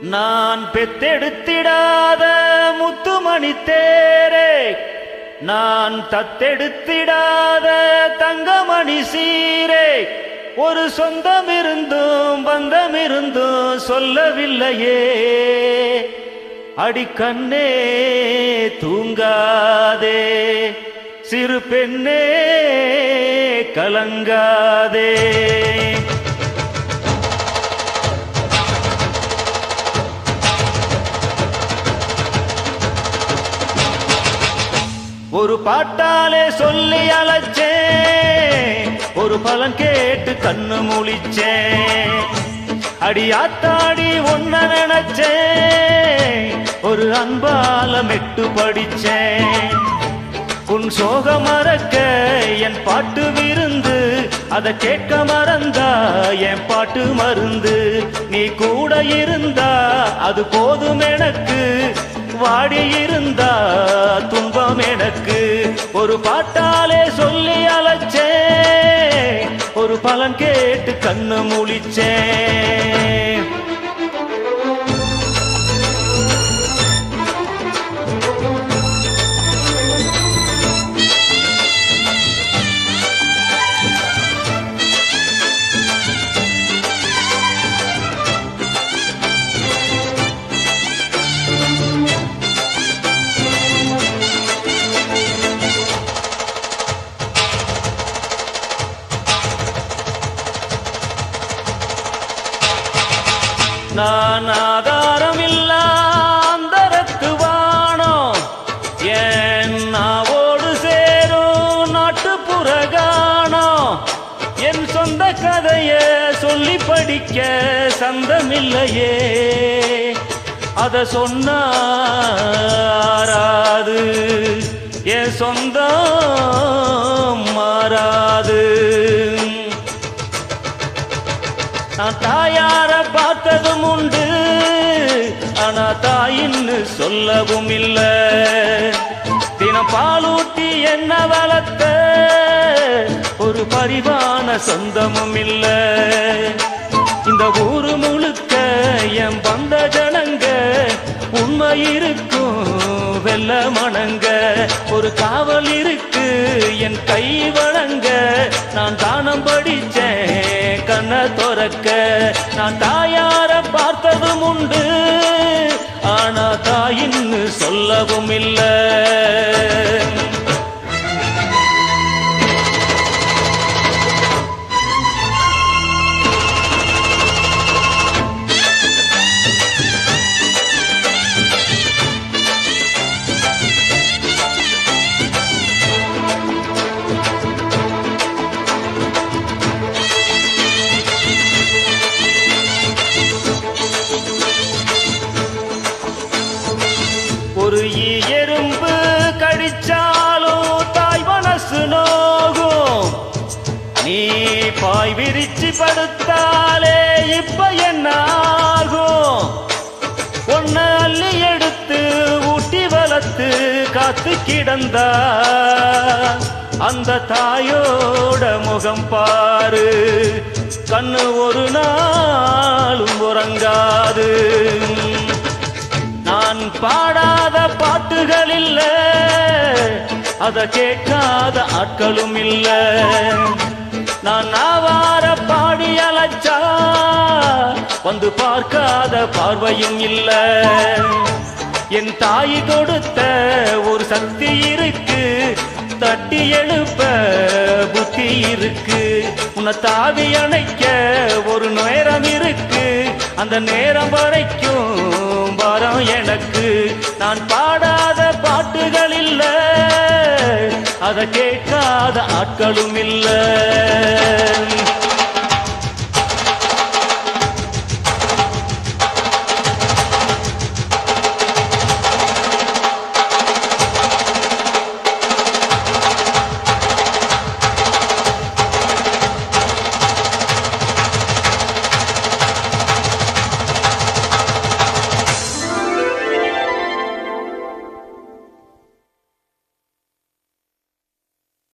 நான் பெத்தெடுத்திடாத முத்துமணி தேரே, நான் தத்தெடுத்திடாத தங்கமணி சீரே, ஒரு சொந்தம் இருந்தும் பந்தம் இருந்தும் சொல்லவில்லையே. அடிக்கண்ணே தூங்காதே, சிறு பெண்ணே கலங்காதே. ஒரு பாட்டாலே சொல்லி அழைச்சேன், ஒரு பலன் கேட்டு கண்ணு முழிச்சேன். அடியாத்தாடி ஒன்ன நினைச்சேன், ஒரு அன்பால மெட்டு படிச்சேன். உன் சோக மறக்க என் பாட்டு விருந்து, அதை கேட்க மறந்தா என் பாட்டு மருந்து. நீ கூட இருந்தா அது போதும் எனக்கு, வாடி இருந்தா துன்பம் எனக்கு. ஒரு பாட்டாலே சொல்லி அழைச்சேன், ஒரு பலன் கேட்டு கண்ணு முழிச்சேன். நான் ஆதாரம் இல்ல அந்தரத்து வானோ, என் நாவோடு சேரும் நாட்டுப்புற கானோ. என் சொந்த கதைய சொல்லி படிக்க சந்தமில்லையே, அத சொன்னாராது என் சொந்தம் மாறாது. நான் தாயார பார்த்ததும் உண்டு, ஆனா தாயின்னு சொல்லவும் இல்ல. தினம் பாலூட்டி என்ன வளர்த்த ஒரு பரிவான சொந்தமும் இல்ல. இந்த ஊரு முழுக்க என் வந்த ஜனங்க உண்மை இருக்கும் வெள்ள மணங்க. ஒரு காவல் இருக்கு என் கை வழங்க, நான் தானம் படிச்சேன் கண்ண துறக்க. நான் தாயார பார்த்ததும் உண்டு, ஆனா தாயின்னு சொல்லவும் இல்ல. ஒரு எறும்பு கடிச்சாலும் தாய் மனசு நோகும். நீ பாய் விரிச்சு படுத்தாலே இப்ப என்ன ஆகும்? ஒன்ன அள்ளி எடுத்து ஊட்டி வளர்த்து காத்து கிடந்தா அந்த தாயோட முகம் பாரு, கண்ணு ஒரு நாளும் உறங்காது. நான் பாடாத பாட்டுகள் இல்ல, அத கேட்காத ஆட்களும் இல்ல. நான் நாவார பாடி அழைச்சா வந்து பார்க்காத பார்வையும் இல்ல. என் தாய் கொடுத்த ஒரு சக்தி இருக்கு, தட்டி எழுப்ப புத்தி இருக்கு. உன்னை தாவி அணைக்க ஒரு நேரம் இருக்கு, அந்த நேரம் வரைக்கும் வரம் எனக்கு. நான் பாடாத பாட்டுகள் இல்ல, அதை கேட்காத ஆட்களும் இல்ல.